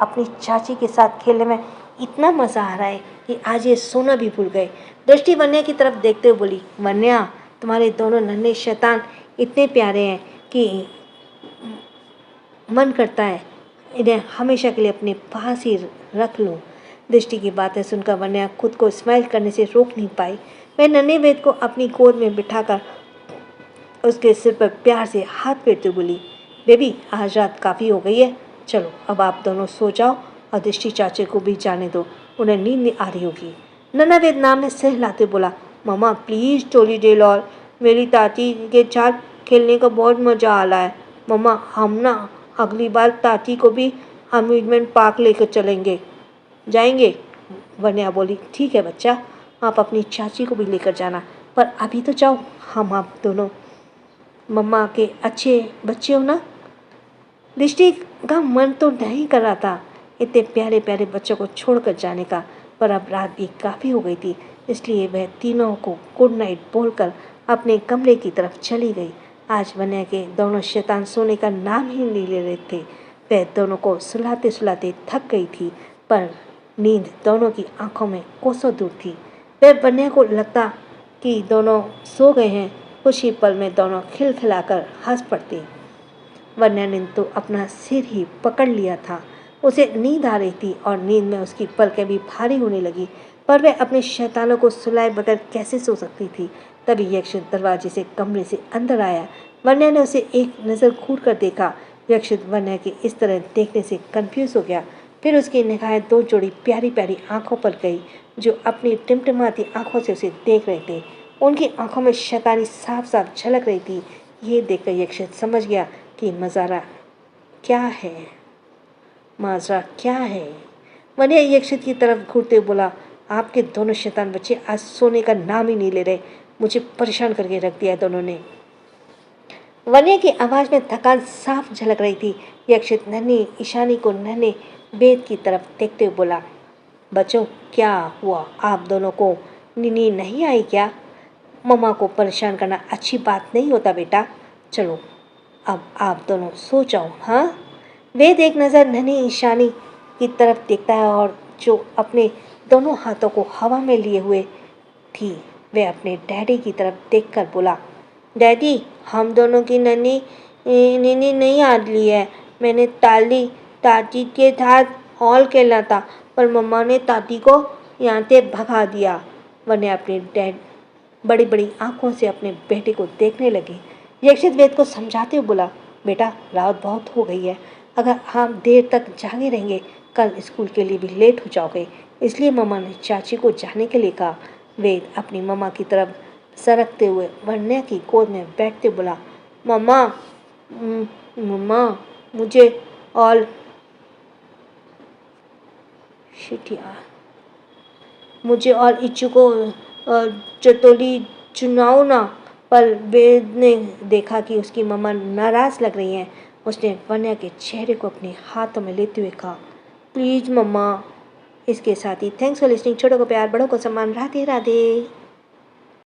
अपनी चाची के साथ खेलने में इतना मज़ा आ रहा है कि आज ये सोना भी भूल गए। दृष्टि वन्या की तरफ देखते हुए बोली, वन्या तुम्हारे दोनों नन्हे शैतान इतने प्यारे हैं कि मन करता है इन्हें हमेशा के लिए अपने पास ही रख लूँ। दृष्टि की बातें सुनकर वन्या खुद को स्माइल करने से रोक नहीं पाई। वह नन्हे वेद को अपनी गोद में बिठाकर उसके सिर पर प्यार से हाथ फेरते बोली, बेबी आज रात काफ़ी हो गई है, चलो अब आप दोनों सो जाओ और दृष्टि चाचे को भी जाने दो, उन्हें नींद नहीं आ रही होगी। नन्हा वेद नाम में सिर हिलाते बोला, मम्मा प्लीज़ थोड़ी देर और, मेरी ताती के साथ खेलने का बहुत मज़ा आ रहा है। मम्मा हम ना अगली बार ताती को भी अम्यूजमेंट पार्क लेकर चलेंगे, जाएंगे। वन्या बोली, ठीक है बच्चा, आप अपनी चाची को भी लेकर जाना, पर अभी तो जाओ, हम आप दोनों मम्मा के अच्छे बच्चे हो ना। दृष्टि का मन तो नहीं कर रहा था इतने प्यारे प्यारे बच्चों को छोड़कर जाने का, पर अब रात भी काफ़ी हो गई थी, इसलिए वह तीनों को गुड नाइट बोलकर अपने कमरे की तरफ चली गई। आज वन्या के दोनों शैतान सोने का नाम ही नहीं ले रहे थे। वह दोनों को सुलाते सुलाते थक गई थी, पर नींद दोनों की आंखों में कोसों दूर थी। वह वन्या को लगता कि दोनों सो गए हैं। कुछ ही पल में दोनों खिलखिलाकर हंस पड़ते। वन्या ने तो अपना सिर ही पकड़ लिया था। उसे नींद आ रही थी और नींद में उसकी पलकें भी भारी होने लगी, पर वह अपने शैतानों को सुलाए बगैर कैसे सो सकती थी। तभी यक्षित दरवाजे से कमरे से अंदर आया। वन्या ने उसे एक नज़र घूर कर देखा। यक्षित वन्या के इस तरह देखने से कंफ्यूज हो गया। फिर उसकी निगाहें दो जोड़ी प्यारी प्यारी आंखों पर गई जो अपनी टिमटिमाती आंखों से उसे देख रहे थे। उनकी आंखों में शैतानी साफ साफ झलक रही थी। ये देखकर यक्षित समझ गया कि माजरा क्या है। वन्या यक्षित की तरफ घूरते बोला, आपके दोनों शैतान बच्चे आज सोने का नाम ही नहीं ले रहे, मुझे परेशान करके रख दिया दोनों ने। वन्या की आवाज़ में थकान साफ झलक रही थी। यक्षित नन्ही ईशानी को नन्हे वेद की तरफ देखते हुए बोला, बच्चों क्या हुआ, आप दोनों को नींद नहीं आई क्या? मम्मा को परेशान करना अच्छी बात नहीं होता बेटा, चलो अब आप दोनों सो जाओ। हाँ, वेद एक नज़र नन्ही ईशानी की तरफ देखता है और जो अपने दोनों हाथों को हवा में लिए हुए थी, वह अपने डैडी की तरफ देखकर बोला, डैडी, हम दोनों की नीनी नहीं याद ली है। मैंने ताती के साथ हॉल खेलना था, पर मम्मा ने ताती को यहाँ से भगा दिया। वन्या अपनी बड़ी बड़ी आंखों से अपने बेटे को देखने लगी। यक्षित वेद को समझाते हुए बोला, बेटा, रात बहुत हो गई है। अगर आप देर तक जागे रहेंगे, कल स्कूल के लिए भी लेट हो जाओगे। इसलिए मम्मा ने चाची को जाने के लिए कहा। वेद अपनी मम्मा की तरफ सरकते हुए वन्या की गोद में बैठते बोला, मम्मा, मम्मा, मुझे और शिट यार, मुझे और इच्चू को चटोली चुनाओ ना। पर वेद ने देखा कि उसकी मम्मा नाराज लग रही हैं। उसने वन्या के चेहरे को अपने हाथों में लेते हुए कहा, प्लीज मम्मा। इसके साथ ही थैंक्स फॉर लिसनिंग। छोटों को प्यार, बड़ों को सम्मान। राधे राधे।